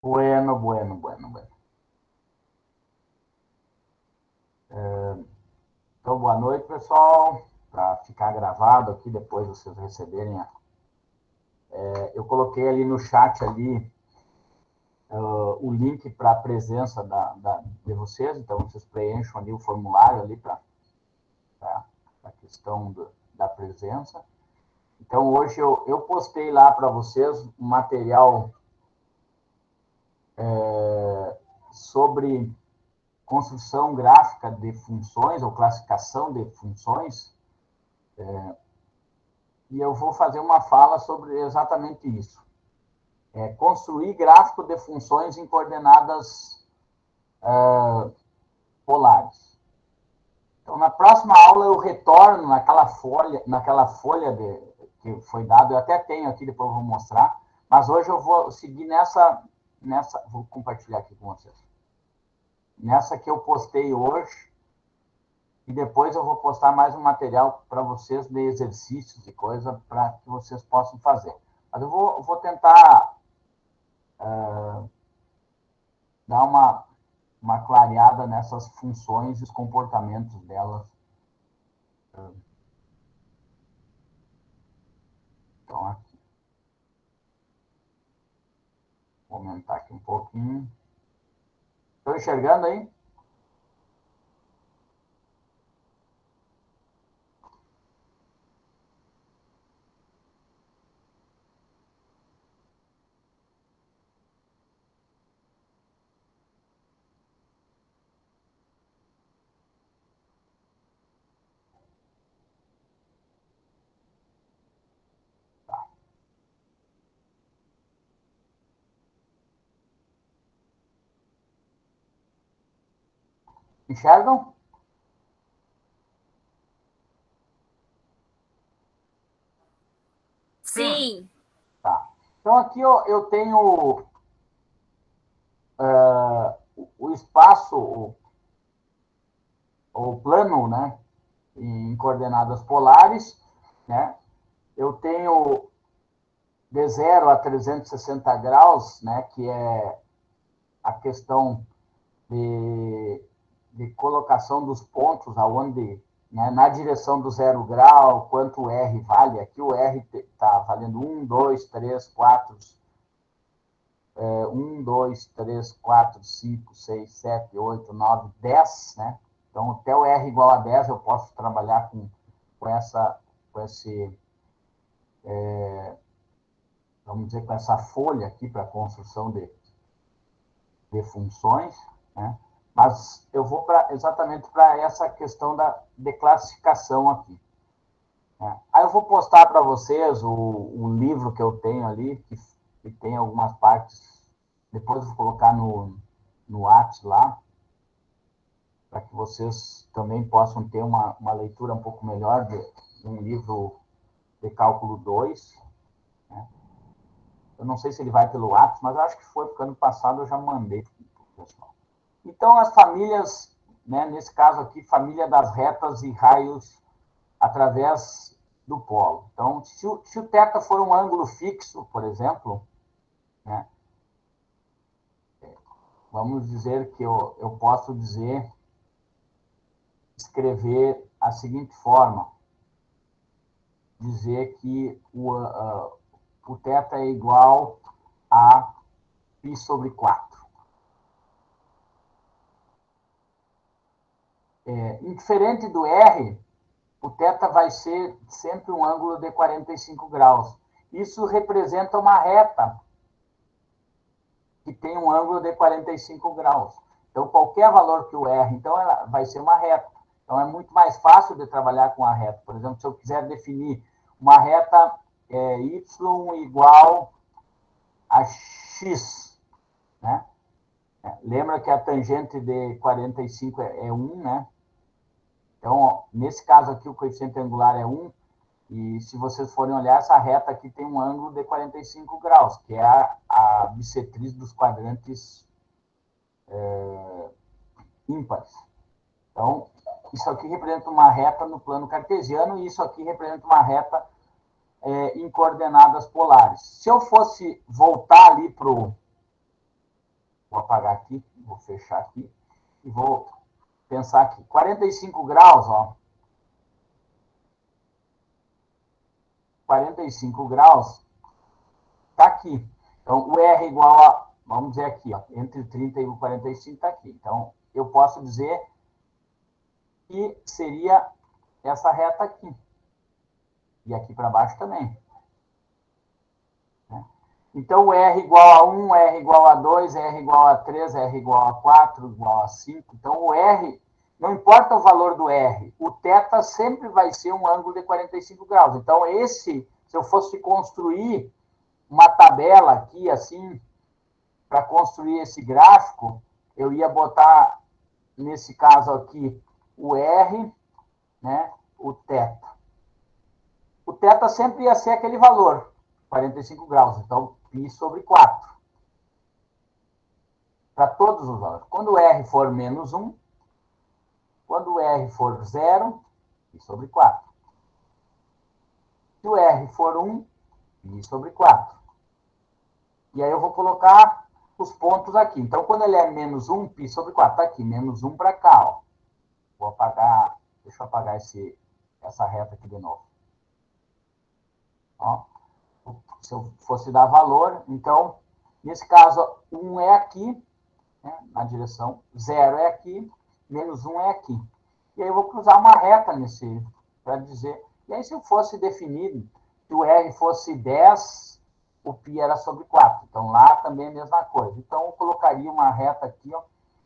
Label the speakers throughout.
Speaker 1: Bueno, bueno, bueno, bueno. Então, boa noite, pessoal. Para ficar gravado aqui, depois vocês receberem. Eu coloquei ali no chat ali o link para a presença de vocês, então vocês preencham ali o formulário ali para a questão da presença. Então, hoje eu postei lá para vocês um material sobre construção gráfica de funções ou classificação de funções, e eu vou fazer uma fala sobre exatamente isso. Construir gráfico de funções em coordenadas polares. Então, na próxima aula, eu retorno naquela folha que foi dada, eu até tenho aqui, depois eu vou mostrar, mas hoje eu vou seguir vou compartilhar aqui com vocês. Nessa que eu postei hoje, e depois eu vou postar mais um material para vocês de exercícios e coisa para que vocês possam fazer. Mas eu vou tentar dar uma clareada nessas funções e os comportamentos delas. Então, aqui. Vou aumentar aqui um pouquinho. Estou enxergando aí? Tá. Enxergam?
Speaker 2: Sim.
Speaker 1: Tá. Então, aqui eu tenho o espaço, o plano, né, em coordenadas polares, né? Eu tenho de 0 a 360 graus, né, que é a questão de colocação dos pontos aonde, né, na direção do 0 grau, quanto o R vale. Aqui o R está valendo 1, 2, 3, 4, 1, 2, 3, 4, 5, 6, 7, 8, 9, 10, né? Então, até o R igual a 10, eu posso trabalhar com esse, vamos dizer, com essa folha aqui para construção de funções, né? Mas eu vou exatamente para essa questão de classificação aqui. Né? Aí eu vou postar para vocês o livro que eu tenho ali, que tem algumas partes, depois eu vou colocar no Whats lá, para que vocês também possam ter uma leitura um pouco melhor de um livro de cálculo 2. Né? Eu não sei se ele vai pelo Whats, mas eu acho que foi, porque ano passado eu já mandei para o pessoal. Então, as famílias, né, nesse caso aqui, família das retas e raios através do polo. Então, se o θ for um ângulo fixo, por exemplo, né, vamos dizer que eu posso escrever a seguinte forma, dizer que o θ é igual a π sobre 4. Indiferente do R, o θ vai ser sempre um ângulo de 45 graus. Isso representa uma reta que tem um ângulo de 45 graus. Então, qualquer valor que o R, então, ela vai ser uma reta. Então, é muito mais fácil de trabalhar com a reta. Por exemplo, se eu quiser definir uma reta y igual a x, né? Lembra que a tangente de 45 é 1, né? Então, ó, nesse caso aqui, o coeficiente angular é 1, e se vocês forem olhar, essa reta aqui tem um ângulo de 45 graus, que é a bissetriz dos quadrantes ímpares. Então, isso aqui representa uma reta no plano cartesiano, e isso aqui representa uma reta em coordenadas polares. Se eu fosse voltar ali para Vou apagar aqui, vou fechar aqui e vou pensar aqui. 45 graus, ó. 45 graus está aqui. Então, o R igual a, vamos dizer aqui, ó, entre 30 e o 45 está aqui. Então, eu posso dizer que seria essa reta aqui. E aqui para baixo também. Então, o R igual a 1, R igual a 2, R igual a 3, R igual a 4, igual a 5. Então, o R, não importa o valor do R, o θ sempre vai ser um ângulo de 45 graus. Então, se eu fosse construir uma tabela aqui, assim, para construir esse gráfico, eu ia botar, nesse caso aqui, o R, né, o θ. O θ sempre ia ser aquele valor, 45 graus. Então, π sobre 4. Para todos os valores. Quando o R for menos 1, quando o R for 0, π sobre 4. Se o R for 1, π sobre 4. E aí eu vou colocar os pontos aqui. Então, quando ele é menos 1, π sobre 4. Está aqui, menos 1 para cá. Ó. Vou apagar, deixa eu apagar essa reta aqui de novo. Ó. Se eu fosse dar valor, então, nesse caso, 1 é aqui, né, na direção, 0 é aqui, menos 1 é aqui. E aí eu vou cruzar uma reta nesse, para dizer. E aí, se eu fosse definido, se o R fosse 10, o π era sobre 4. Então, lá também é a mesma coisa. Então, eu colocaria uma reta aqui, ó,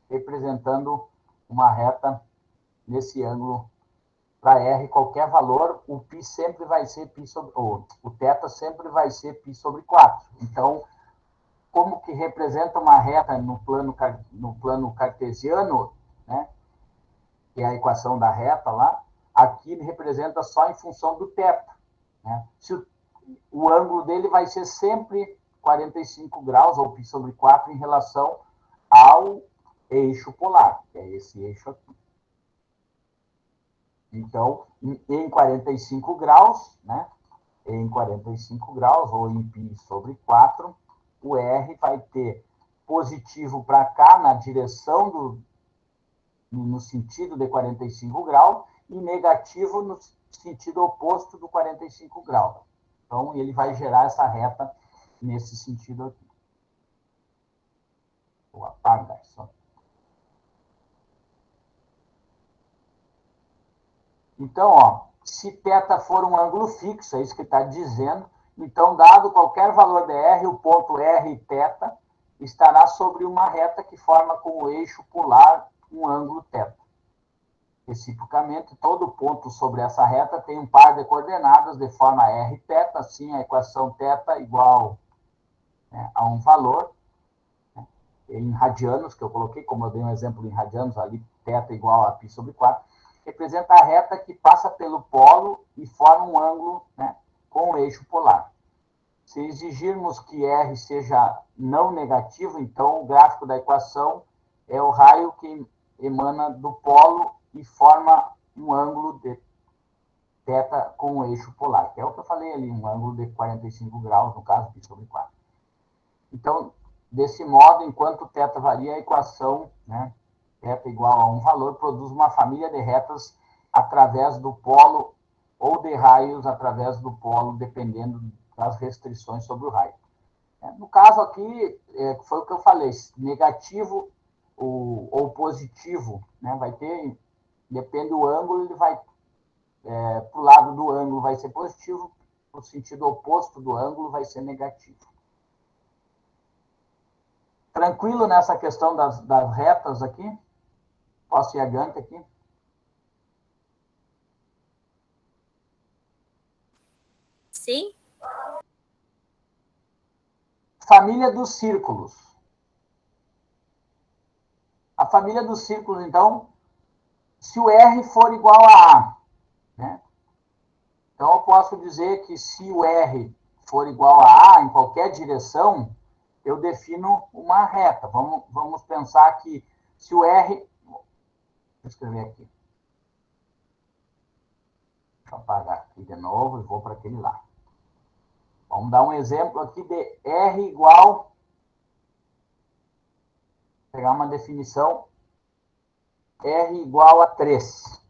Speaker 1: representando uma reta nesse ângulo para R, qualquer valor, o π sempre vai ser π sobre... o θ sempre vai ser π sobre 4. Então, como que representa uma reta no plano cartesiano, né, que é a equação da reta lá, aqui ele representa só em função do θ. Né? O ângulo dele vai ser sempre 45 graus, ou π sobre 4, em relação ao eixo polar, que é esse eixo aqui. Então, em 45 graus, né? Em 45 graus, ou em π sobre 4, o R vai ter positivo para cá, na direção no sentido de 45 graus, e negativo no sentido oposto do 45 graus. Então, ele vai gerar essa reta nesse sentido aqui. Vou apagar isso. Então, ó, se θ for um ângulo fixo, é isso que está dizendo, então, dado qualquer valor de R, o ponto R e θ estará sobre uma reta que forma com o eixo polar um ângulo θ. Reciprocamente, todo ponto sobre essa reta tem um par de coordenadas de forma R θ, assim a equação θ igual, né, a um valor, né, em radianos, que eu coloquei, como eu dei um exemplo em radianos, ali θ igual a π sobre 4, representa a reta que passa pelo polo e forma um ângulo, né, com o eixo polar. Se exigirmos que R seja não negativo, então o gráfico da equação é o raio que emana do polo e forma um ângulo de θ com o eixo polar, que é o que eu falei ali, um ângulo de 45 graus, no caso, π sobre 4. Então, desse modo, enquanto θ varia, a equação, né, θ igual a um valor, produz uma família de retas através do polo ou de raios através do polo, dependendo das restrições sobre o raio. No caso aqui, foi o que eu falei, negativo ou positivo, né, vai ter, depende do ângulo, ele vai, para o lado do ângulo vai ser positivo, no sentido oposto do ângulo vai ser negativo. Tranquilo nessa questão das retas aqui? Posso ir adiante aqui?
Speaker 2: Sim.
Speaker 1: Família dos círculos. A família dos círculos, então, se o R for igual a A, né? Então, eu posso dizer que se o R for igual a A em qualquer direção, eu defino uma reta. Vamos pensar que se o R... Vou escrever aqui. Deixa eu apagar aqui de novo e vou para aquele lá. Vamos dar um exemplo aqui de R igual pegar uma definição, R igual a 3.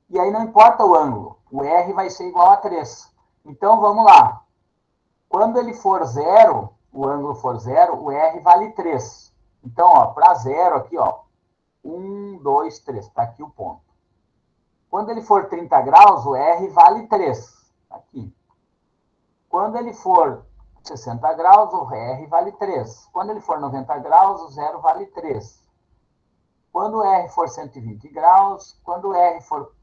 Speaker 1: E aí não importa o ângulo, o R vai ser igual a 3. Então, vamos lá. Quando ele for 0, o ângulo for 0, o R vale 3. Então, para 0 aqui, 1, 2, 3. Está aqui o ponto. Quando ele for 30 graus, o R vale 3. Aqui. Quando ele for 60 graus, o R vale 3. Quando ele for 90 graus, o 0 vale 3. Quando o R for 120 graus, quando o R for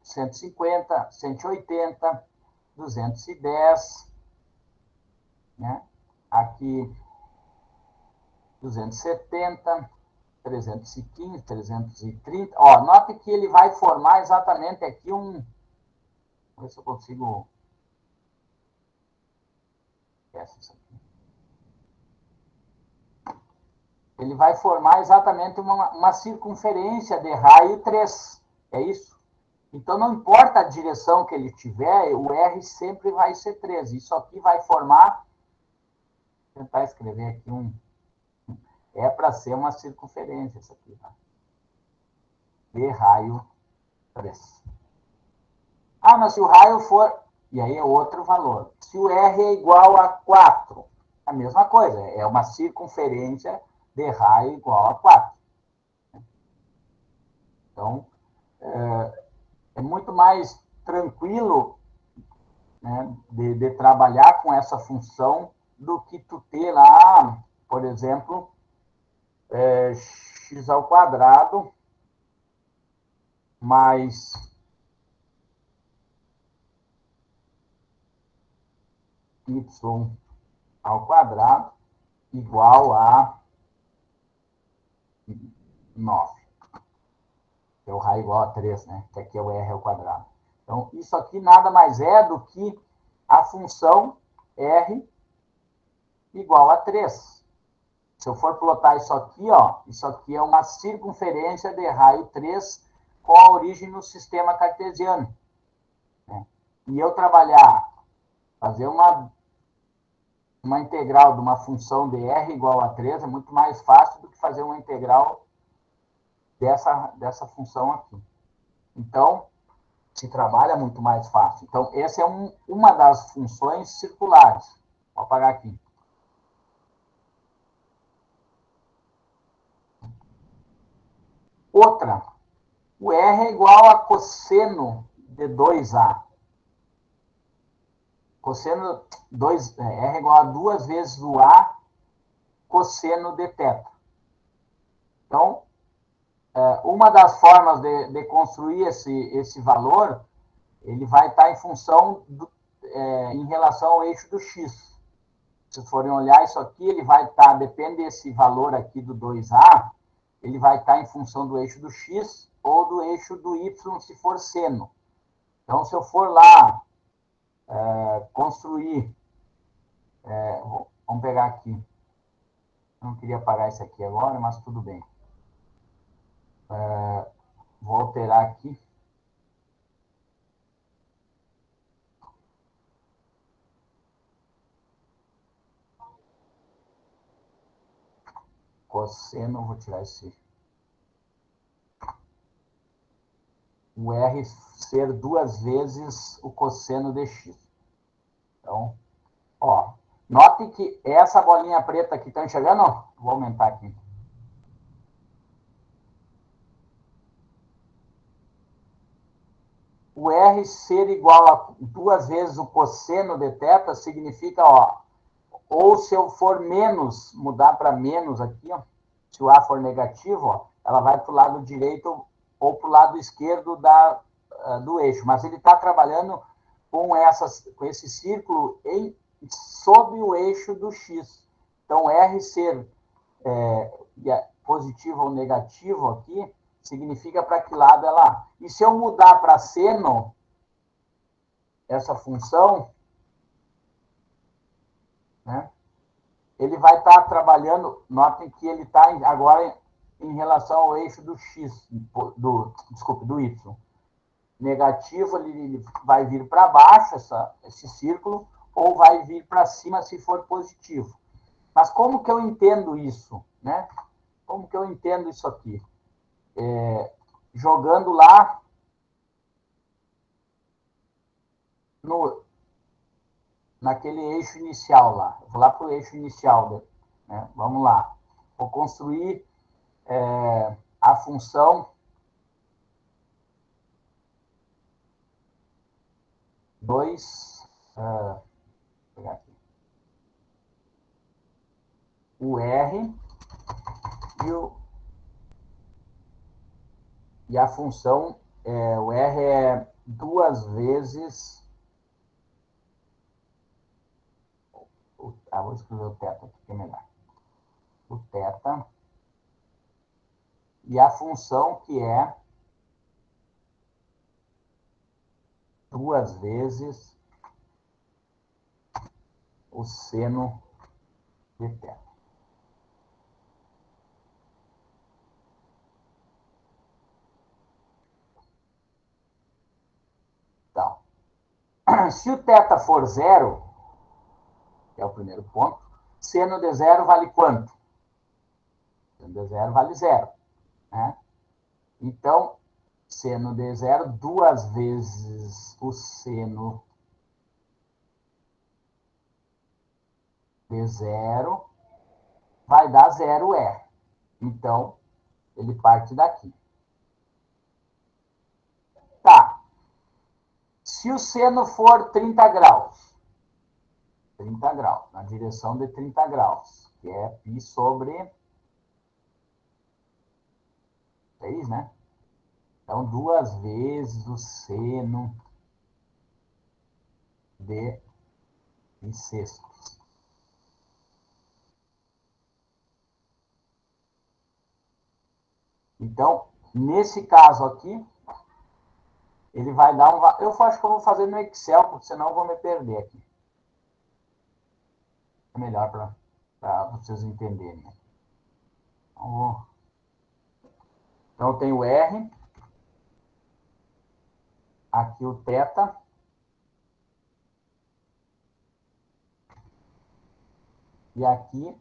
Speaker 1: 150, 180, 210, né? Aqui 270, 315, 330. Note que ele vai formar exatamente aqui um... Vou ver se eu consigo... Isso aqui. Ele vai formar exatamente uma circunferência de raio 3. É isso? Então, não importa a direção que ele tiver, o R sempre vai ser 3. Isso aqui vai formar... Vou tentar escrever aqui um... É para ser uma circunferência, isso aqui, tá? De raio 3. Mas se o raio for... E aí é outro valor. Se o R é igual a 4, a mesma coisa. É uma circunferência de raio igual a 4. Então, é muito mais tranquilo, né, de trabalhar com essa função do que tu ter lá, por exemplo, x ao quadrado mais y ao quadrado igual a 9. Que é o raio igual a 3, né? Que aqui é o R ao quadrado. Então, isso aqui nada mais é do que a função R igual a 3. Se eu for plotar isso aqui, isso aqui é uma circunferência de raio 3 com a origem no sistema cartesiano. Né? E eu fazer uma integral de uma função de R igual a 3 é muito mais fácil do que fazer uma integral dessa função aqui. Então, se trabalha muito mais fácil. Então, essa é uma das funções circulares. Vou apagar aqui. Outra, o R é igual a cosseno de 2A. Cosseno R é igual a 2 vezes o A cosseno de θ. Então, uma das formas de construir esse valor, ele vai estar em função em relação ao eixo do x. Se forem olhar isso aqui, ele vai estar, depende desse valor aqui do 2A, ele vai estar em função do eixo do x ou do eixo do y, se for seno. Então, se eu for lá construir... vamos pegar aqui. Não queria apagar isso aqui agora, mas tudo bem. Vou alterar aqui. Cosseno, vou tirar esse... O R ser 2 vezes o cosseno de x. Então, note que essa bolinha preta aqui, estão enxergando? Vou aumentar aqui. O R ser igual a 2 vezes o cosseno de θ significa, ou se eu for menos, mudar para menos aqui, se o A for negativo, ela vai para o lado direito ou para o lado esquerdo do eixo. Mas ele está trabalhando com esse círculo sob o eixo do x. Então, R ser positivo ou negativo aqui, significa para que lado ela... E se eu mudar para seno, essa função, né, ele vai estar trabalhando, notem que ele está agora em relação ao eixo do x, do y. Negativo, ele vai vir para baixo, esse círculo, ou vai vir para cima se for positivo. Mas como que eu entendo isso, né? Como que eu entendo isso aqui? Jogando lá naquele eixo inicial lá. Eu vou lá para o eixo inicial, né? Vamos lá. Vou construir a função 2, vou pegar aqui, o R e a função, o R é 2 vezes, vou escrever o θ aqui, que é melhor. O θ e a função que é 2 vezes o seno de θ. Então, se o θ for 0, que é o primeiro ponto, seno de 0 vale quanto? Seno de 0 vale 0. Né? Então, seno de 0, 2 vezes o seno de 0 vai dar 0R. Então, ele parte daqui. Tá. Se o seno for 30 graus, 30 graus, na direção de 30 graus, que é π sobre 6, né? Então, 2 vezes o seno de π sextos. Então, nesse caso aqui, ele vai dar um... Eu acho que eu vou fazer no Excel, porque senão eu vou me perder aqui. É melhor para vocês entenderem. Então, eu tenho R, aqui o θ, e aqui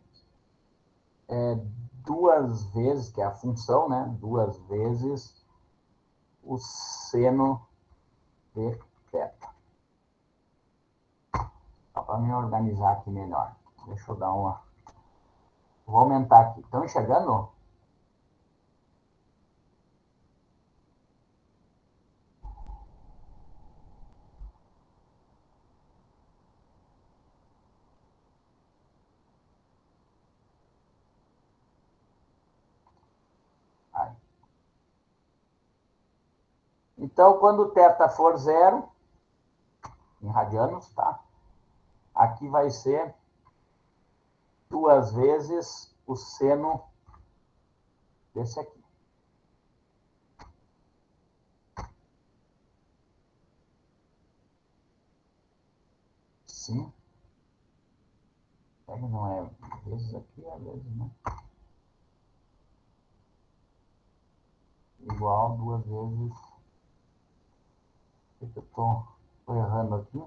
Speaker 1: 2 vezes, que é a função, né? 2 vezes o seno de θ. Só para me organizar aqui melhor. Deixa eu dar uma... Vou aumentar aqui. Estão enxergando? Aí. Então, quando o θ for 0, em radianos, tá? Aqui vai ser 2 vezes o seno desse aqui. Sim. Não é vezes aqui, é vezes, né? Igual 2 vezes... O que eu estou errando aqui?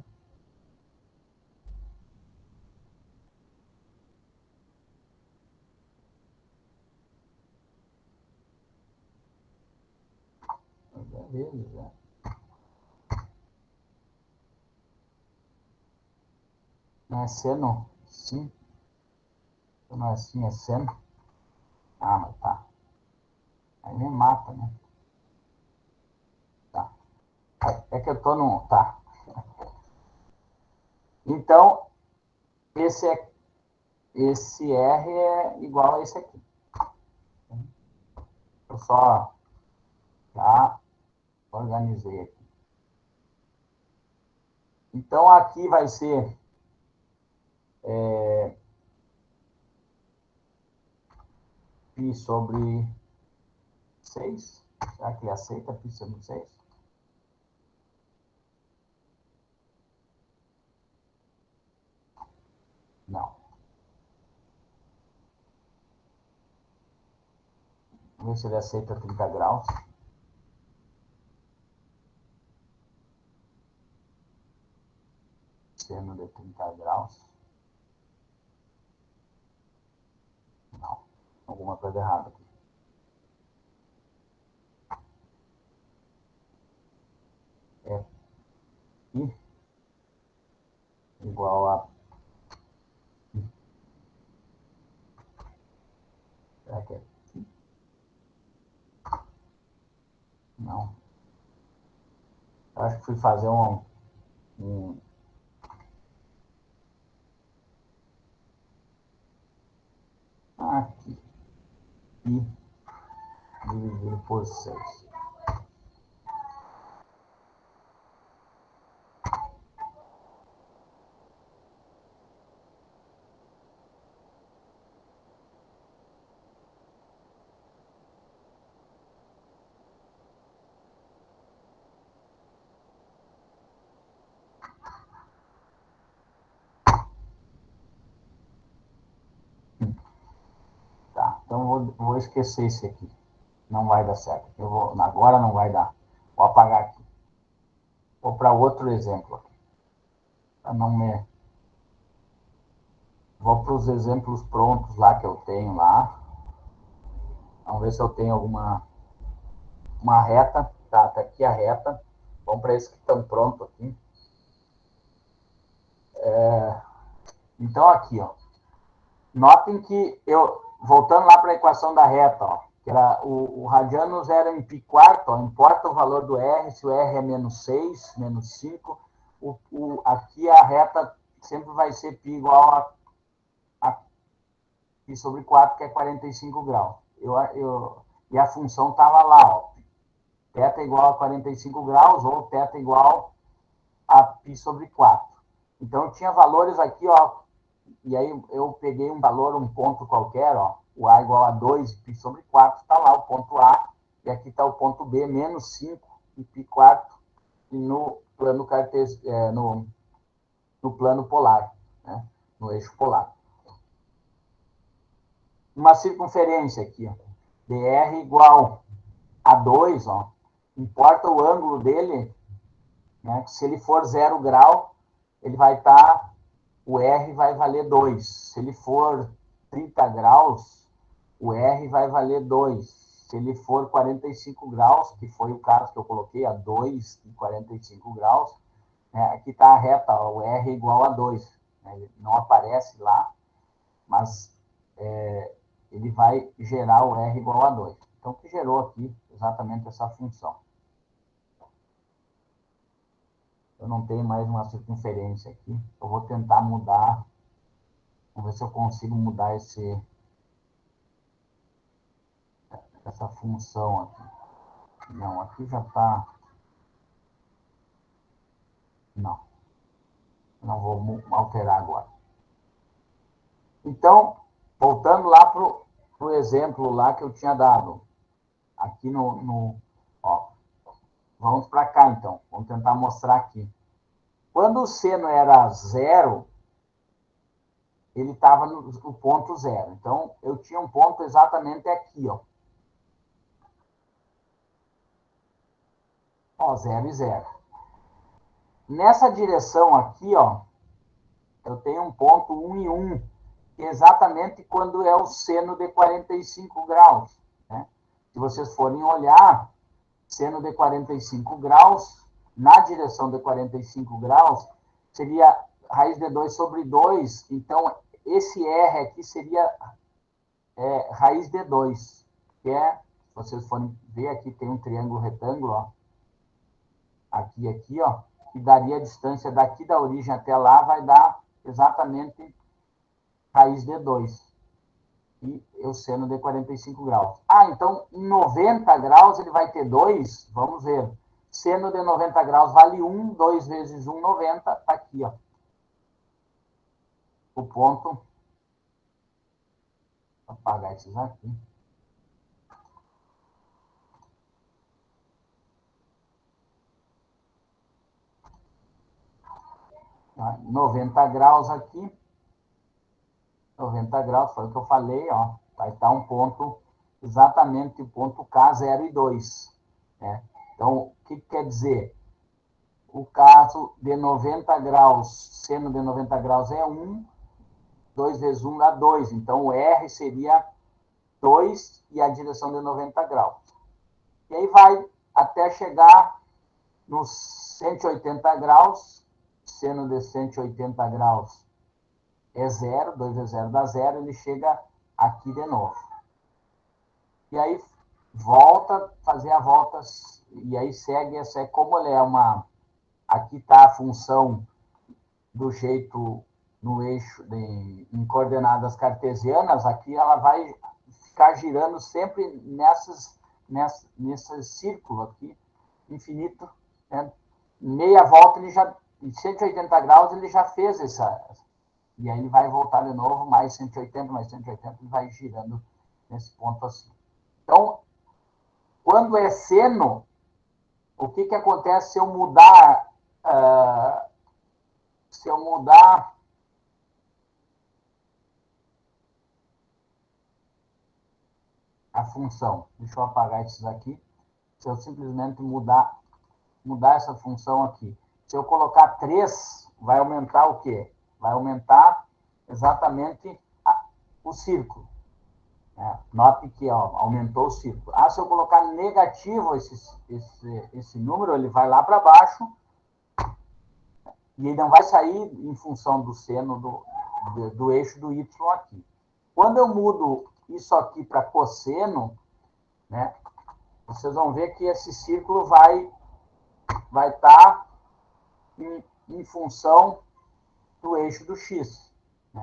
Speaker 1: É vezes, né? Não é seno? Sim. Não é assim, é seno? Ah, mas tá. Aí me mata, né? Tá. É que eu tô no... Tá. Então, esse R é igual a esse aqui. Eu só já organizei aqui. Então, aqui vai ser π sobre 6. Será que ele aceita π sobre 6? Não. Vamos ver se ele aceita 30 graus. Seno de 30 graus. alguma coisa errada aqui. É I igual a... Será que é I? Não. Eu acho que fui fazer aqui. I dividido por 6. Tá, então vou esquecer esse aqui. Não vai dar certo. Agora não vai dar. Vou apagar aqui. Vou para outro exemplo aqui. Para não me... Vou para os exemplos prontos lá que eu tenho lá. Vamos ver se eu tenho uma reta. Tá aqui a reta. Vamos para esses que estão prontos aqui. Então, aqui, ó. Notem que voltando lá para a equação da reta, ó, que era o radianos era em π quarto, ó, importa o valor do R, se o R é menos 6, menos 5, aqui a reta sempre vai ser π igual a π sobre 4, que é 45 graus. E a função estava lá, ó, θ igual a 45 graus, ou θ igual a π sobre 4. Então, eu tinha valores aqui, ó, e aí eu peguei um valor, um ponto qualquer, ó, o A igual a 2 π sobre 4, está lá o ponto A, e aqui está o ponto B, menos 5 e π quarto, e no plano no plano polar, né, no eixo polar. Uma circunferência aqui, ó, dr igual a 2, ó, importa o ângulo dele, né, se ele for 0 grau, ele vai estar... o R vai valer 2. Se ele for 30 graus, o R vai valer 2. Se ele for 45 graus, que foi o caso que eu coloquei, a 2 e 45 graus, aqui está a reta, ó, o R é igual a 2. Ele não aparece lá, mas ele vai gerar o R igual a 2. Então, que gerou aqui exatamente essa função. Eu não tenho mais uma circunferência aqui. Eu vou tentar mudar. Vamos ver se eu consigo mudar essa função aqui. Não, aqui já está... Não. Não vou alterar agora. Então, voltando lá para o exemplo lá que eu tinha dado. Aqui ó, vamos para cá, então. Vamos tentar mostrar aqui. Quando o seno era 0, ele estava no ponto 0. Então, eu tinha um ponto exatamente aqui, ó. Ó, 0 e 0. Nessa direção aqui, ó, eu tenho um ponto 1 e 1, exatamente quando é o seno de 45 graus. Né? Se vocês forem olhar, seno de 45 graus, na direção de 45 graus, seria raiz de 2 sobre 2. Então, esse R aqui seria raiz de 2, que é, se vocês forem ver, aqui tem um triângulo retângulo, ó, aqui, ó, que daria a distância daqui da origem até lá, vai dar exatamente raiz de 2. E o seno de 45 graus. Então, em 90 graus ele vai ter 2. Vamos ver. Seno de 90 graus vale 1. 2 vezes 1, 90. Está aqui, ó. O ponto. Vou apagar esses aqui. Tá? 90 graus aqui. 90 graus, foi o que eu falei, ó. Vai estar um ponto, exatamente o ponto K, 0 e 2. Né? Então, o que quer dizer? O caso de 90 graus, seno de 90 graus é 1, 2 vezes 1 dá 2. Então, o R seria 2 e a direção de 90 graus. E aí vai até chegar nos 180 graus, seno de 180 graus é zero, 2 vezes 0 dá zero, ele chega aqui de novo. E aí volta, fazer a volta, e aí segue, essa é como ele é uma... Aqui está a função do jeito no eixo, em coordenadas cartesianas, aqui ela vai ficar girando sempre nesse círculo aqui, infinito, né? Meia volta, ele já, em 180 graus, ele já fez essa... E aí ele vai voltar de novo, mais 180, mais 180, ele vai girando nesse ponto assim. Então, quando é seno, o que acontece se eu mudar... se eu mudar a função, deixa eu apagar esses aqui, se eu simplesmente mudar essa função aqui, se eu colocar 3, vai aumentar o quê? Vai aumentar exatamente o círculo. Note que aumentou o círculo. Se eu colocar negativo esse número, ele vai lá para baixo e ele não vai sair em função do seno do eixo do y aqui. Quando eu mudo isso aqui para cosseno, né, vocês vão ver que esse círculo vai estar em função do eixo do x.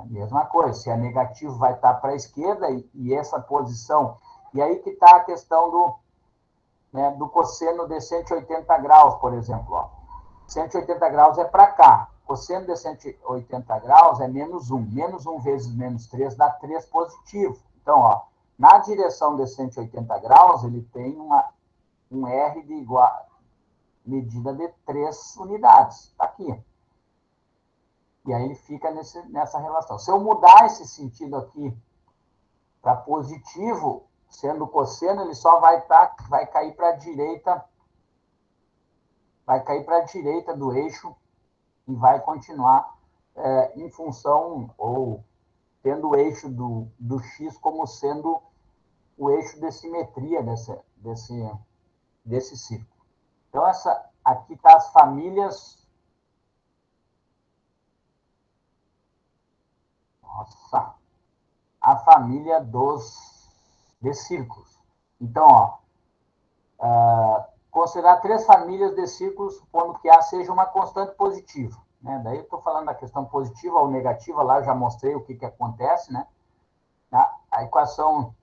Speaker 1: Mesma coisa, se é negativo vai estar para a esquerda e essa posição. E aí que está a questão do cosseno de 180 graus, por exemplo. 180 graus é para cá. Cosseno de 180 graus é menos 1. Menos 1 vezes menos 3 dá 3 positivo. Então, na direção de 180 graus, ele tem um R de igual medida de 3 unidades. Está aqui. E aí ele fica nessa relação. Se eu mudar esse sentido aqui para positivo, sendo cosseno, ele só vai cair para a direita, do eixo e vai continuar em função, ou tendo o eixo do x como sendo o eixo de simetria desse círculo. Então, aqui está as famílias... Nossa! A família de círculos. Então, considerar 3 famílias de círculos, supondo que A seja uma constante positiva. Né? Daí eu estou falando da questão positiva ou negativa, lá eu já mostrei o que acontece. Né? A equação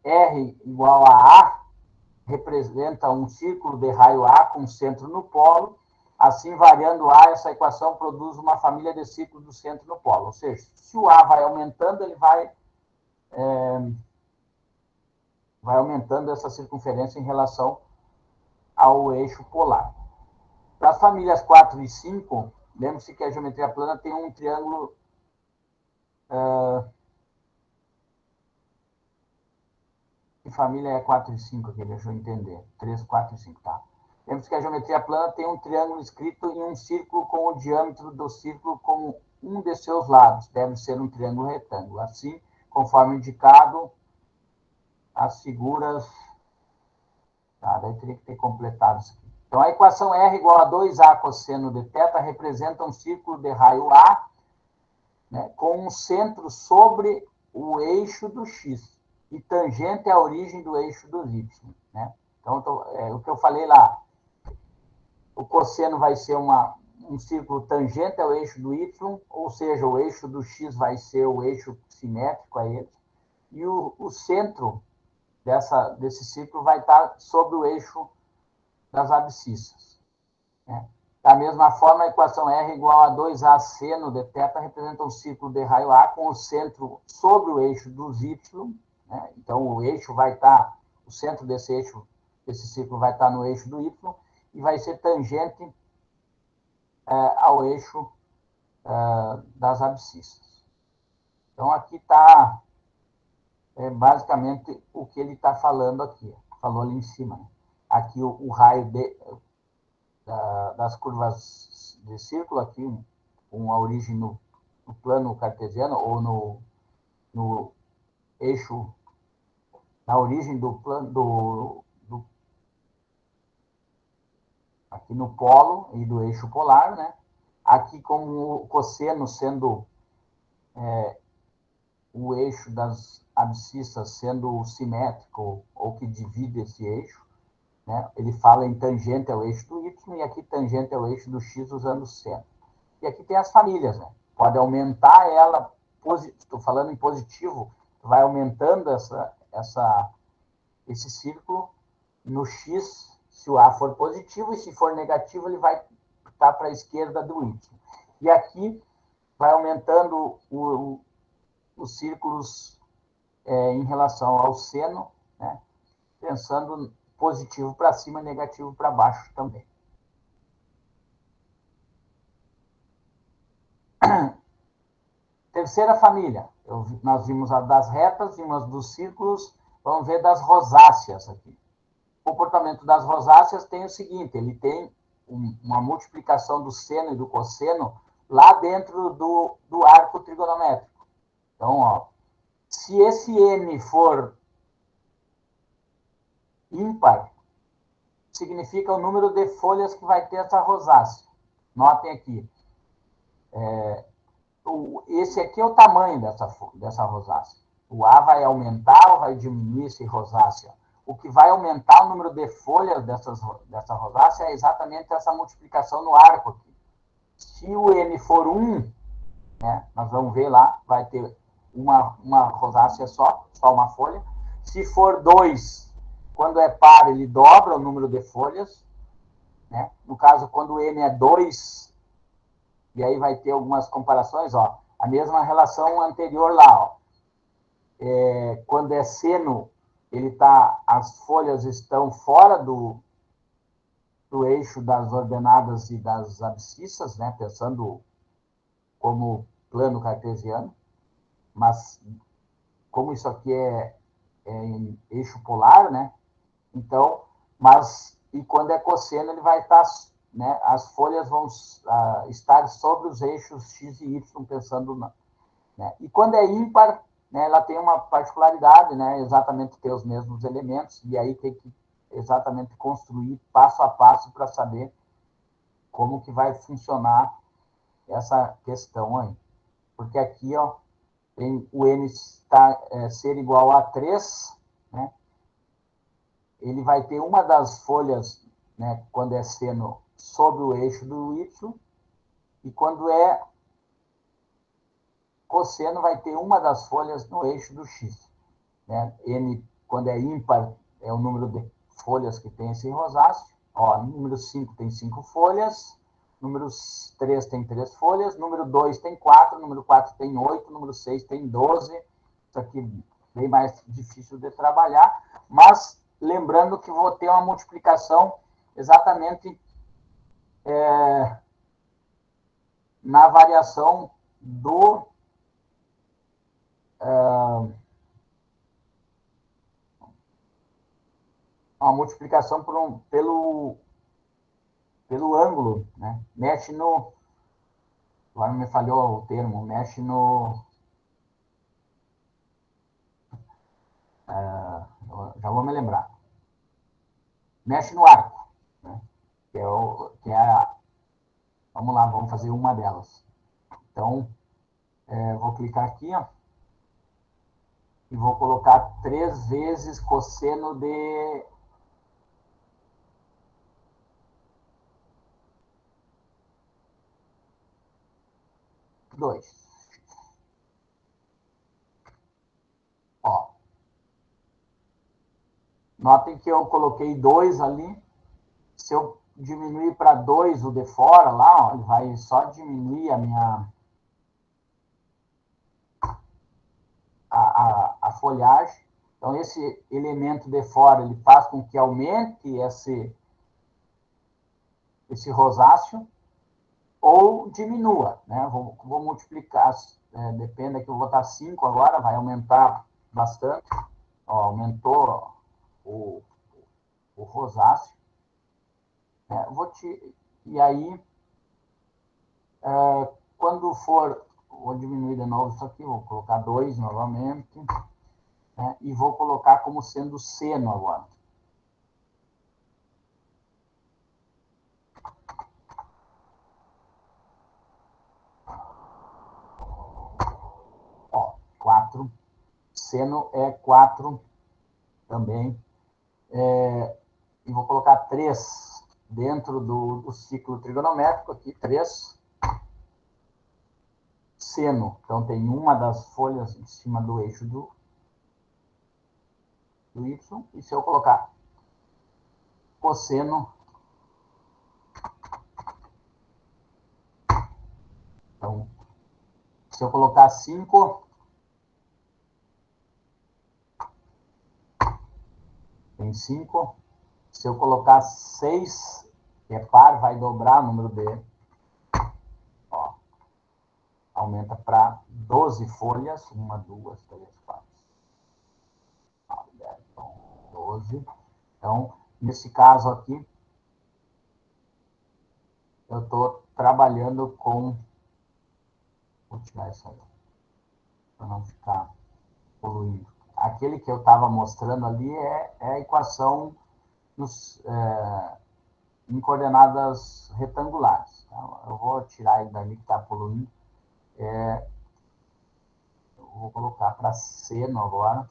Speaker 1: R igual a A representa um círculo de raio A com centro no polo. Assim, variando A, essa equação produz uma família de círculos do centro no polo. Ou seja, se o A vai aumentando, ele vai aumentando essa circunferência em relação ao eixo polar. Para as famílias 4 e 5, lembre-se que a geometria plana tem um triângulo... que família é 4 e 5 aqui? Deixa eu entender. 3, 4 e 5, tá. Lembre-se que a geometria plana tem um triângulo escrito em um círculo com o diâmetro do círculo como um de seus lados. Deve ser um triângulo retângulo. Assim, conforme indicado, as figuras... Tá, daí teria que ter completado isso aqui. Então, a equação R igual a 2A cosseno de θ representa um círculo de raio A, né, com um centro sobre o eixo do x e tangente à origem do eixo do y. Né? Então, o que eu falei lá, o cosseno vai ser um círculo tangente ao eixo do y, ou seja, o eixo do x vai ser o eixo simétrico a ele, e o centro desse círculo vai estar sobre o eixo das abscissas. Né? Da mesma forma, a equação R igual a 2A seno de θ representa um círculo de raio A com o centro sobre o eixo dos y. Né? Então, o eixo vai estar, o centro desse círculo vai estar no eixo do y e vai ser tangente ao eixo das abscissas. Então, aqui está basicamente o que ele está falando aqui. Falou ali em cima. Né? Aqui o raio das curvas de círculo, aqui com a origem no plano cartesiano ou no eixo, na origem do plano, aqui no polo e do eixo polar, né? Aqui como o cosseno sendo o eixo das abscissas sendo simétrico ou que divide esse eixo, né? Ele fala em tangente ao eixo do y e aqui tangente ao eixo do x usando o seno. E aqui tem as famílias, né? Pode aumentar ela, estou falando em positivo, vai aumentando esse círculo no x, se o A for positivo, e se for negativo, ele vai estar para a esquerda do y. E aqui vai aumentando os círculos em relação ao seno, né? Pensando positivo para cima, negativo para baixo também. Terceira família, nós vimos a das retas, vimos dos círculos, vamos ver das rosáceas aqui. O comportamento das rosáceas tem o seguinte, ele tem uma multiplicação do seno e do cosseno lá dentro do arco trigonométrico. Então, ó, se esse n for ímpar, significa o número de folhas que vai ter essa rosácea. Notem aqui. Esse aqui é o tamanho dessa rosácea. O A vai aumentar ou vai diminuir esse rosácea? O que vai aumentar o número de folhas dessa rosácea é exatamente essa multiplicação no arco aqui. Se o n for 1, né, nós vamos ver lá, vai ter uma rosácea só uma folha. Se for 2, quando é par, ele dobra o número de folhas. Né? No caso, quando o n é 2, e aí vai ter algumas comparações, ó, a mesma relação anterior lá. Ó. Quando é seno, as folhas estão fora do eixo das ordenadas e das abscissas, né? Pensando como plano cartesiano, mas como isso aqui é em eixo polar, né? Então, e quando é cosseno, ele vai estar, né? As folhas vão estar sobre os eixos x e y, pensando né? E quando é ímpar, né, ela tem uma particularidade, né? Exatamente ter os mesmos elementos, e aí tem que exatamente construir passo a passo para saber como que vai funcionar essa questão aí. Porque aqui, ó, tem o n ser igual a 3, né? Ele vai ter uma das folhas, né, quando é seno, sobre o eixo do y, e quando é cosseno, vai ter uma das folhas no eixo do x. Né? N, quando é ímpar, é o número de folhas que tem esse rosáceo. Ó, número 5 tem 5 folhas, número 3 tem 3 folhas, número 2 tem 4, número 4 tem 8, número 6 tem 12. Isso aqui é bem mais difícil de trabalhar, mas lembrando que vou ter uma multiplicação exatamente na variação do uma multiplicação pelo ângulo, né? Mexe no... Agora me falhou o termo. Mexe no... já vou me lembrar. Mexe no arco, né? Vamos lá, vamos fazer uma delas. Então, vou clicar aqui, ó, e vou colocar 3 vezes cosseno de 2. Ó. Notem que eu coloquei 2 ali. Se eu diminuir para 2 o de fora lá, ó, ele vai só diminuir a folhagem. Então, esse elemento de fora, ele faz com que aumente esse rosáceo ou diminua, né? Vou multiplicar, depende que eu vou botar 5 agora, vai aumentar bastante. Ó, aumentou o rosáceo. E aí, quando for, vou diminuir de novo isso aqui, vou colocar 2 novamente. né? E vou colocar como sendo seno agora. Ó, 4. Seno é 4 também. E vou colocar 3 dentro do ciclo trigonométrico aqui, 3. Seno, então tem uma das folhas em cima do eixo do y, e se eu colocar cosseno, então, se eu colocar 5, tem 5, se eu colocar 6, que é par, vai dobrar o número B, ó, aumenta para 12 folhas, 1, 2, 3, 4, 9, 10, 12. Então, nesse caso aqui, eu estou trabalhando com... Vou tirar isso aí, para não ficar poluindo. Aquele que eu estava mostrando ali é a equação em coordenadas retangulares. Então, eu vou tirar ele dali que está poluindo. Eu vou colocar para seno agora.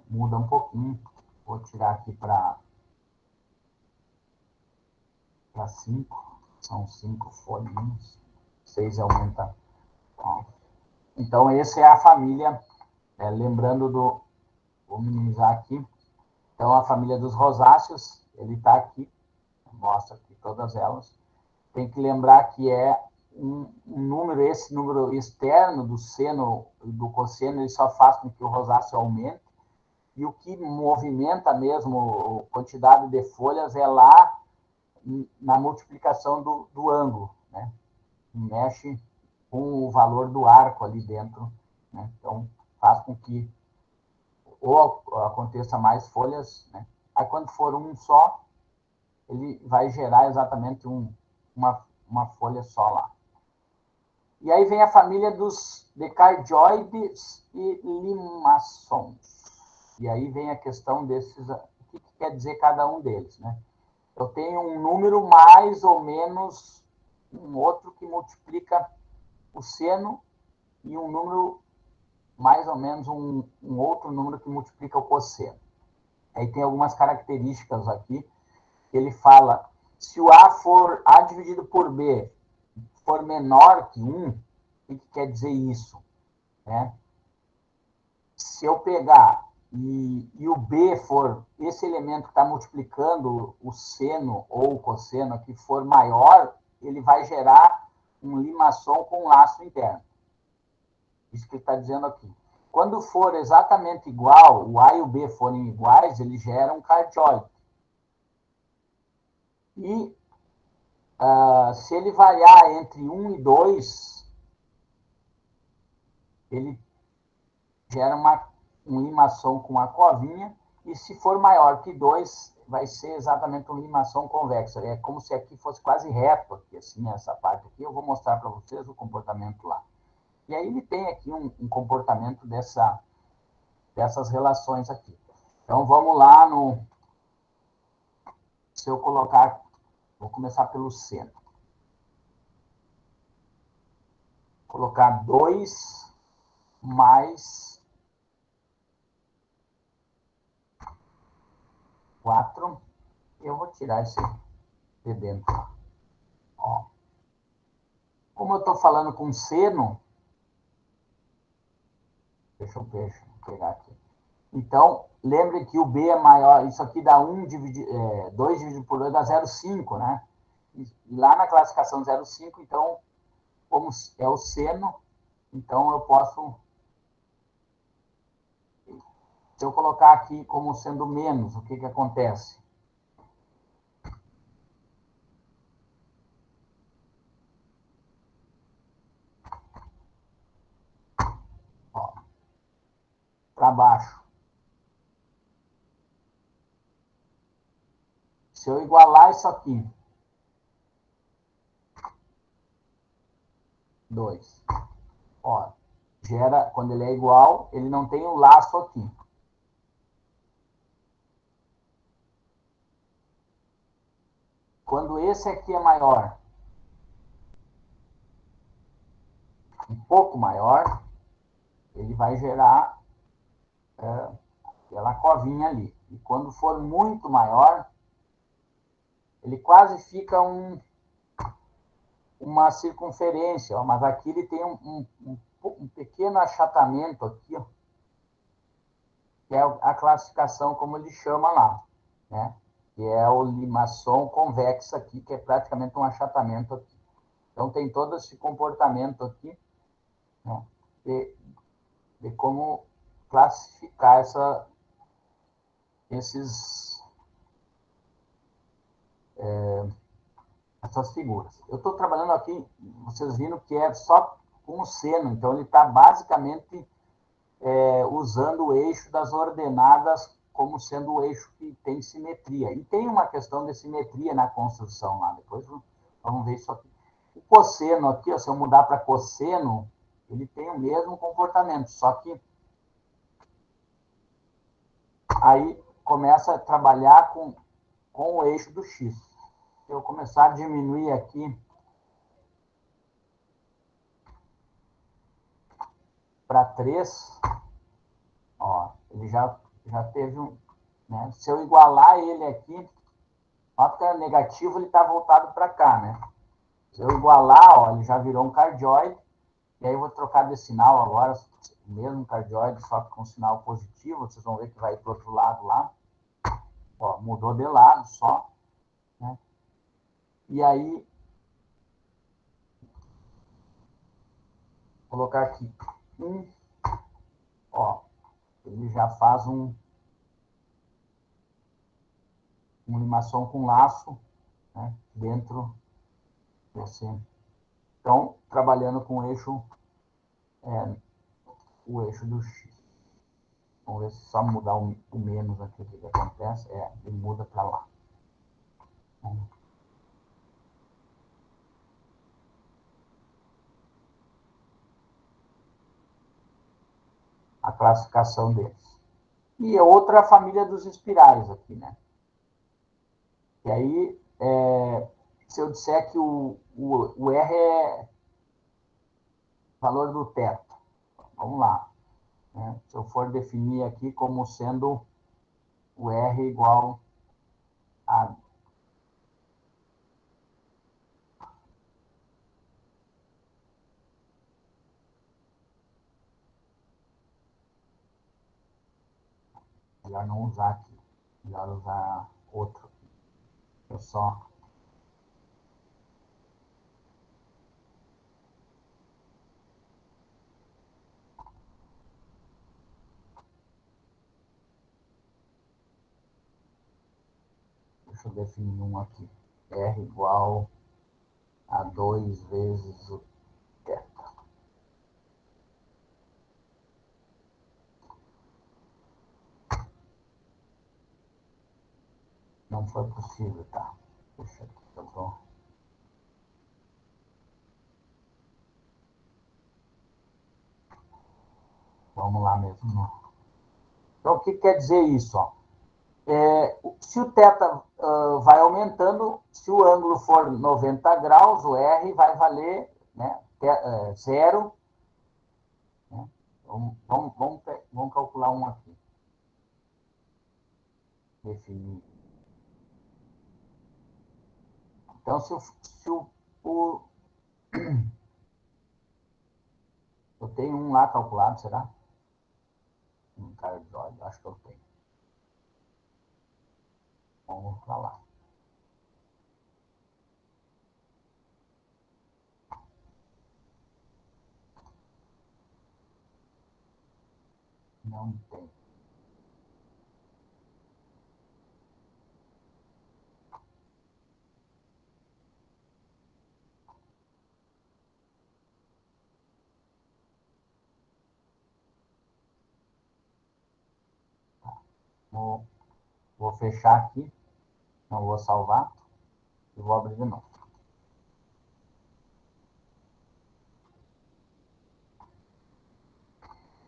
Speaker 1: Muda um pouquinho. Vou tirar aqui para 5. São 5 folhinhas. 6 aumenta. Ó. Então, essa é a família. Lembrando do... Vou minimizar aqui. Então, a família dos rosáceos, ele está aqui. Mostra aqui todas elas. Tem que lembrar que é um número, esse número externo do seno e do cosseno, ele só faz com que o rosáceo aumente. E o que movimenta mesmo a quantidade de folhas é lá na multiplicação do ângulo, né? Mexe com o valor do arco ali dentro, né? Então, faz com que ou aconteça mais folhas, né? Aí, quando for um só, ele vai gerar exatamente uma folha só lá. E aí vem a família dos decardioides e limaçons. E aí vem a questão desses... O que quer dizer cada um deles, né? Eu tenho um número mais ou menos um outro que multiplica o seno e um número mais ou menos um outro número que multiplica o cosseno. Aí tem algumas características aqui que ele fala: se o A for A dividido por B for menor que 1, o que quer dizer isso? Né? Se eu pegar e o B for esse elemento que está multiplicando o seno ou o cosseno que for maior, ele vai gerar um limaçom com um laço interno. Isso que ele está dizendo aqui. Quando for exatamente igual, o A e o B forem iguais, ele gera um cardioide. E se ele variar entre 1 e 2, ele gera um limação com a covinha, e se for maior que 2, vai ser exatamente um limação convexa. É como se aqui fosse quase reto, aqui, assim, essa parte aqui. Eu vou mostrar para vocês o comportamento lá. E aí ele tem aqui um comportamento dessas relações aqui. Então, vamos lá no... Se eu colocar... Vou começar pelo seno. Colocar 2 mais 4. Eu vou tirar esse de dentro. Ó. Como eu estou falando com seno, deixa eu pegar aqui. Então, lembre que o B é maior, isso aqui dá 2 dividido por 2 dá 0,5, né? E lá na classificação 0,5, então, como é o seno, então eu posso... Se eu colocar aqui como sendo menos, o que acontece? Para baixo. Se eu igualar isso aqui, 2. Ó, gera, quando ele é igual, ele não tem um laço aqui. Quando esse aqui é maior, um pouco maior, ele vai gerar aquela covinha ali. E quando for muito maior, ele quase fica uma circunferência, ó, mas aqui ele tem um pequeno achatamento aqui, ó, que é a classificação como ele chama lá, né? Que é o limação convexa aqui, que é praticamente um achatamento aqui. Então tem todo esse comportamento aqui, né? De como classificar essas figuras. Eu estou trabalhando aqui, vocês viram que é só com o seno, então ele está basicamente usando o eixo das ordenadas como sendo o eixo que tem simetria. E tem uma questão de simetria na construção lá, depois vamos ver isso aqui. O cosseno aqui, ó, se eu mudar para cosseno, ele tem o mesmo comportamento, só que aí começa a trabalhar com o eixo do x. Se eu começar a diminuir aqui para 3, ó, ele já teve um... Né? Se eu igualar ele aqui, nota que é negativo, ele está voltado para cá, né? Se eu igualar, ó, ele já virou um cardioide, e aí eu vou trocar de sinal agora, mesmo cardioide, só que com sinal positivo, vocês vão ver que vai para o outro lado lá. Ó, mudou de lado só, né? E aí, vou colocar aqui ó, ele já faz uma limação com laço, né, dentro desse. Então, trabalhando com o eixo do X. Vamos ver se só mudar o menos aqui, o que acontece? Ele muda para lá. A classificação deles. E outra família dos espirais aqui, né? E aí, se eu disser que o R é valor do teto, vamos lá. Né? Se eu for definir aqui como sendo o R igual a... Melhor não usar aqui. Melhor usar outro. Eu só... Deixa eu definir um aqui. R igual a 2 vezes o teto. Não foi possível, tá? Deixa eu tô... Vamos lá mesmo. Então, o que quer dizer isso? Ó? Se o θ vai aumentando, se o ângulo for 90 graus, o R vai valer, né, 0. Né? Vamos calcular um aqui. Definir. Então, eu tenho um lá calculado, será? Um cardioide, acho que eu tenho. Vamos para lá. Não tem. Vou fechar aqui. Não vou salvar. E vou abrir de novo.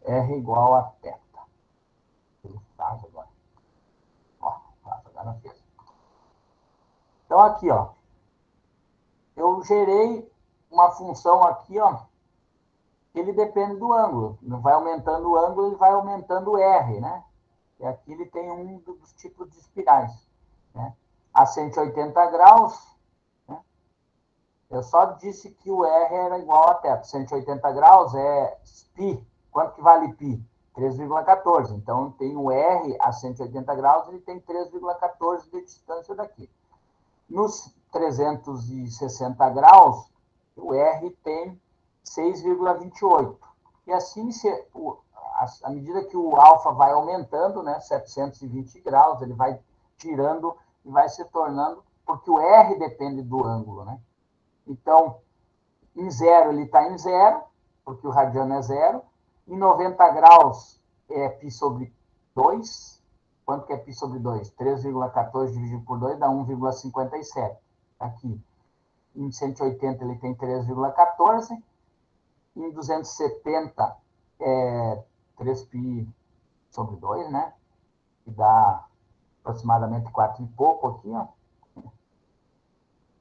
Speaker 1: R igual a θ. Ele faz agora. Ó, agora fez. Então, aqui, ó. Eu gerei uma função aqui, ó. Ele depende do ângulo. Vai aumentando o ângulo, ele vai aumentando o R, né? E aqui ele tem um dos tipos de espirais, né? A 180 graus, né? Eu só disse que o R era igual a θ. 180 graus é π. Quanto que vale π? 3,14. Então, tem o R a 180 graus, ele tem 3,14 de distância daqui. Nos 360 graus, o R tem 6,28. E assim, à medida que o alfa vai aumentando, né, 720 graus, ele vai tirando e vai se tornando, porque o R depende do ângulo, né? Então, em zero, ele está em zero, porque o radiano é zero. Em 90 graus, é π sobre 2. Quanto que é π sobre 2? 3,14 dividido por 2 dá 1,57. Aqui. Em 180, ele tem 3,14. Em 270, é 3π sobre 2, né? Que dá aproximadamente 4 e pouco aqui, ó.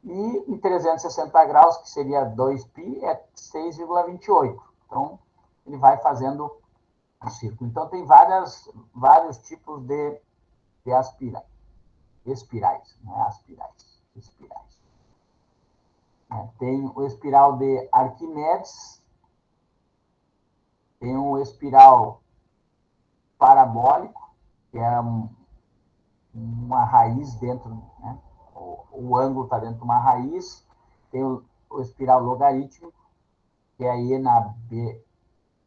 Speaker 1: E em 360 graus, que seria 2π, é 6,28. Então, ele vai fazendo um círculo. Então, tem vários tipos de espirais, não é aspirais, espirais. Tem o espiral de Arquimedes, tem o espiral parabólico, que é uma raiz dentro, né? O ângulo está dentro de uma raiz. Tem o espiral logarítmico, que é E na B,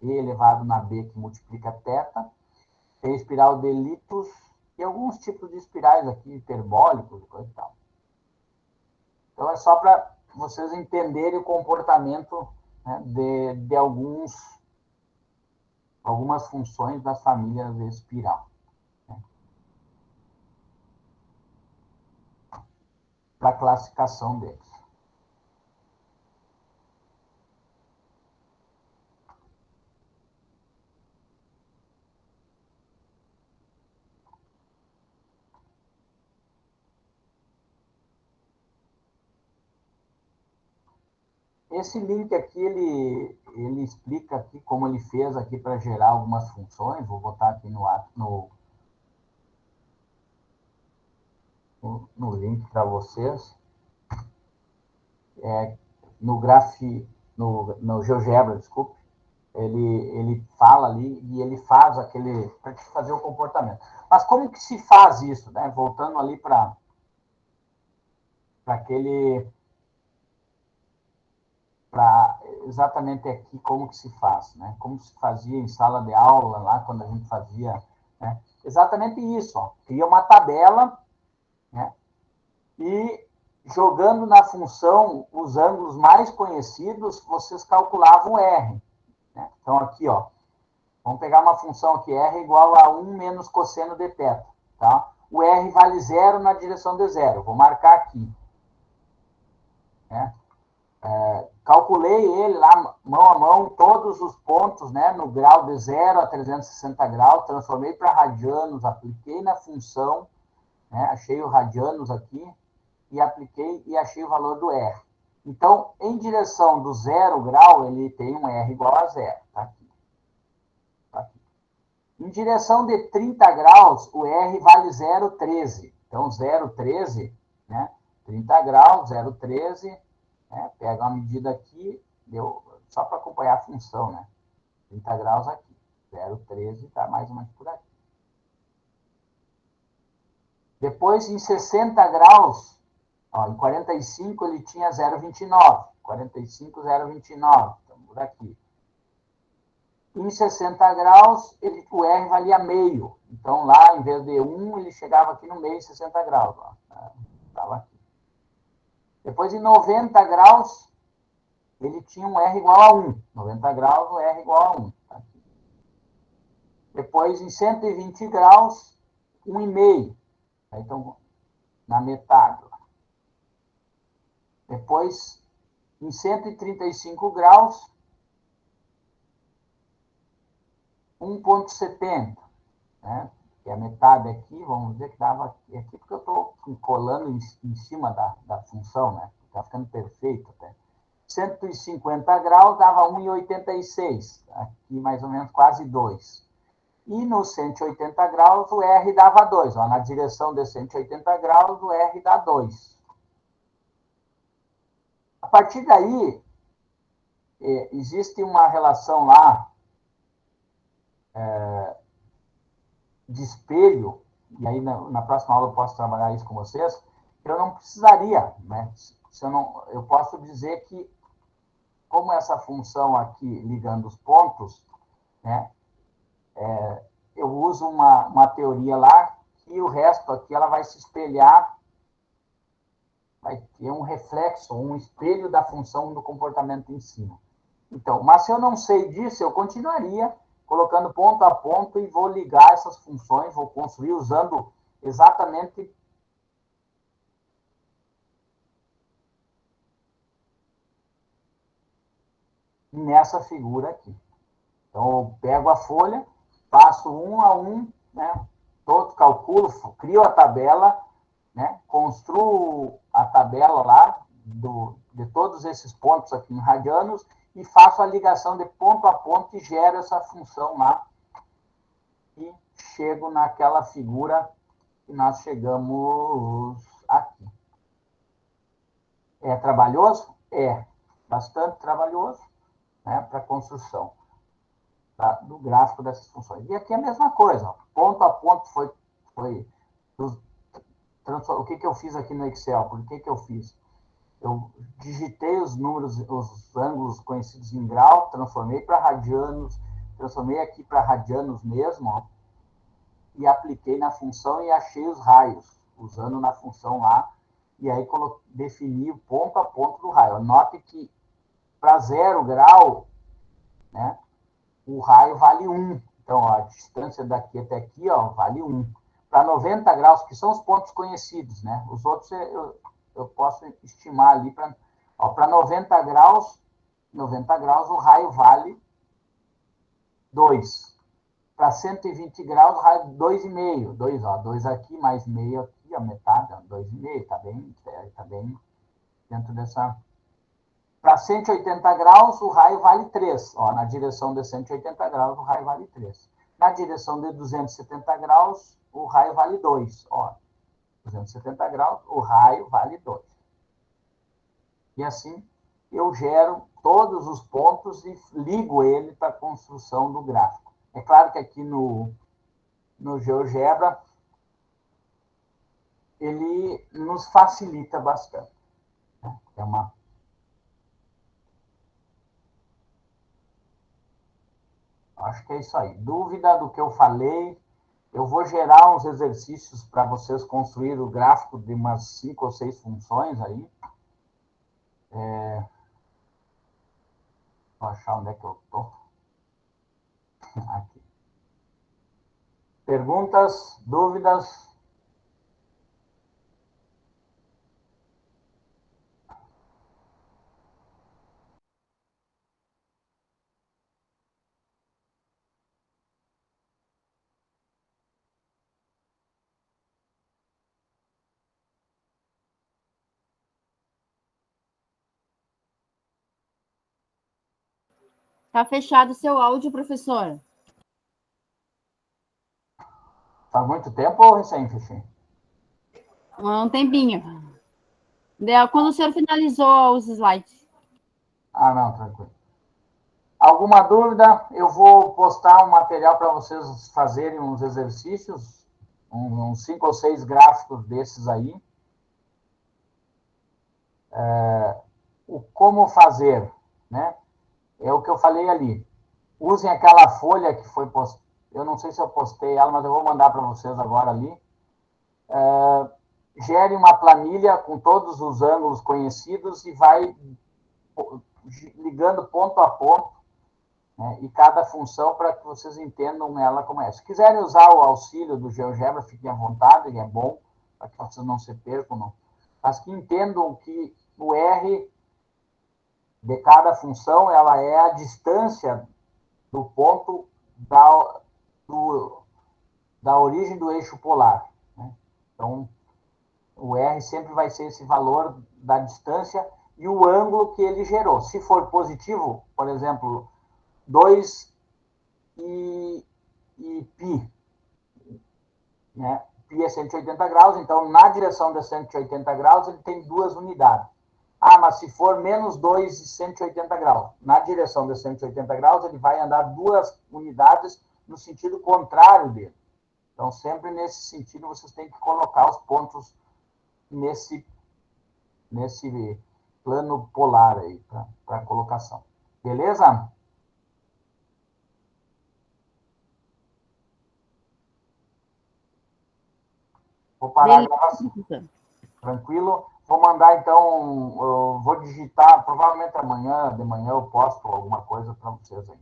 Speaker 1: E elevado na B, que multiplica θ. Tem espiral de Litus, e alguns tipos de espirais aqui, hiperbólicos, coisa e tal. Então, é só para vocês entenderem o comportamento, né, de algumas funções das famílias de espiral. Né? Para a classificação deles. Esse link aqui, ele explica aqui como ele fez aqui para gerar algumas funções. Vou botar aqui no link para vocês. No no GeoGebra, desculpe. Ele fala ali e ele faz aquele, para fazer o comportamento. Mas como que se faz isso, né? Voltando ali para aquele, para exatamente aqui como que se faz, né? Como se fazia em sala de aula lá quando a gente fazia, né? Exatamente isso, ó. Cria uma tabela, né? E jogando na função os ângulos mais conhecidos, vocês calculavam o R. Né? Então, aqui, ó, vamos pegar uma função aqui, R igual a 1 menos cosseno de θ. Tá? O R vale 0 na direção de 0. Vou marcar aqui. Né? Calculei ele lá, mão a mão, todos os pontos, né, no grau de 0 a 360 graus, transformei para radianos, apliquei na função, né, achei o radianos aqui, e apliquei e achei o valor do R. Então, em direção do 0 grau, ele tem um R igual a 0. Tá aqui. Tá aqui. Em direção de 30 graus, o R vale 0,13. Então, 0,13, né? 30 graus, 0,13. Né? Pega uma medida aqui, deu, só para acompanhar a função, né? 30 graus aqui. 0,13 está mais ou menos por aqui. Depois, em 60 graus, ó, em 45 ele tinha 0,29. 45, 0,29. Então, por aqui. Em 60 graus, o R valia meio. Então, lá, em vez de 1, ele chegava aqui no meio em 60 graus. Estava aqui. Depois, em 90 graus, ele tinha um R igual a 1. 90 graus, o R igual a 1. Aqui. Depois, em 120 graus, 1,5. Então, na metade. Depois, em 135 graus, 1,70, né? Que é a metade aqui, vamos dizer que dava aqui, porque eu estou colando em cima da função, né? Está ficando perfeito até. 150 graus dava 1,86, aqui mais ou menos quase 2. E no 180 graus o R dava 2. Ó, na direção de 180 graus o R dá 2. A partir daí, existe uma relação lá de espelho, e aí na próxima aula eu posso trabalhar isso com vocês, que eu não precisaria, né? Se eu posso dizer que, como essa função aqui ligando os pontos, né, eu uso uma teoria lá, que o resto aqui ela vai se espelhar, vai ter um reflexo, um espelho da função do comportamento em cima. Então, mas se eu não sei disso, eu continuaria colocando ponto a ponto e vou ligar essas funções, vou construir usando exatamente nessa figura aqui. Então, eu pego a folha, passo um a um, né, todo calculo, crio a tabela, né, construo a tabela lá de todos esses pontos aqui em radianos e faço a ligação de ponto a ponto e gero essa função lá e chego naquela figura que nós chegamos aqui. É trabalhoso? É. Bastante trabalhoso, né, para a construção do gráfico dessas funções. E aqui é a mesma coisa. Ó, ponto a ponto foi o que eu fiz aqui no Excel? Por que eu fiz? Eu digitei os números, os ângulos conhecidos em grau, transformei para radianos, transformei aqui para radianos mesmo, ó, e apliquei na função e achei os raios, usando na função lá, e aí defini o ponto a ponto do raio. Note que para 0 grau, né, o raio vale 1. Então, ó, a distância daqui até aqui, ó, vale 1. Para 90 graus, que são os pontos conhecidos, né? Os outros eu posso estimar ali para 90 graus, o raio vale 2. Para 120 graus, o raio 2,5. 2, ó, 2 aqui, mais meio aqui, a metade, 2,5, tá bem dentro dessa. Para 180 graus, o raio vale 3. Ó, na direção de 180 graus, o raio vale 3. Na direção de 270 graus, o raio vale 2. Ó, 270 graus, o raio vale 2. E assim, eu gero todos os pontos e ligo ele para a construção do gráfico. É claro que aqui no GeoGebra, ele nos facilita bastante. Né? É uma Acho que é isso aí. Dúvida do que eu falei? Eu vou gerar uns exercícios para vocês construir o gráfico de umas 5 ou 6 funções aí. Vou achar onde é que eu estou. Aqui. Perguntas? Dúvidas?
Speaker 3: Tá fechado o seu áudio, professor.
Speaker 1: Faz muito tempo ou recém fechei?
Speaker 3: Um tempinho. Quando o senhor finalizou os slides.
Speaker 1: Ah, não, tranquilo. Alguma dúvida? Eu vou postar um material para vocês fazerem uns exercícios, uns 5 ou 6 gráficos desses aí. O como fazer, né? É o que eu falei ali. Usem aquela folha que foi postada. Eu não sei se eu postei ela, mas eu vou mandar para vocês agora ali. Gere uma planilha com todos os ângulos conhecidos e vai ligando ponto a ponto, né, e cada função para que vocês entendam ela como é. Se quiserem usar o auxílio do GeoGebra, fiquem à vontade, é bom, para que vocês não se percam, não. Mas que entendam que o R de cada função ela é a distância do ponto da origem do eixo polar, né? Então, o R sempre vai ser esse valor da distância e o ângulo que ele gerou. Se for positivo, por exemplo, 2 e π, né? Π é 180 graus, então na direção de 180 graus ele tem 2 unidades. Ah, mas se for menos 2 e 180 graus, na direção de 180 graus ele vai andar 2 unidades no sentido contrário dele. Então, sempre nesse sentido, vocês têm que colocar os pontos nesse plano polar aí, para colocação. Beleza? Vou parar a gravação. Tranquilo? Vou mandar, então, eu vou digitar, provavelmente amanhã, de manhã eu posto alguma coisa para vocês aí.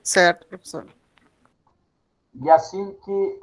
Speaker 4: Certo, professor.
Speaker 1: E assim que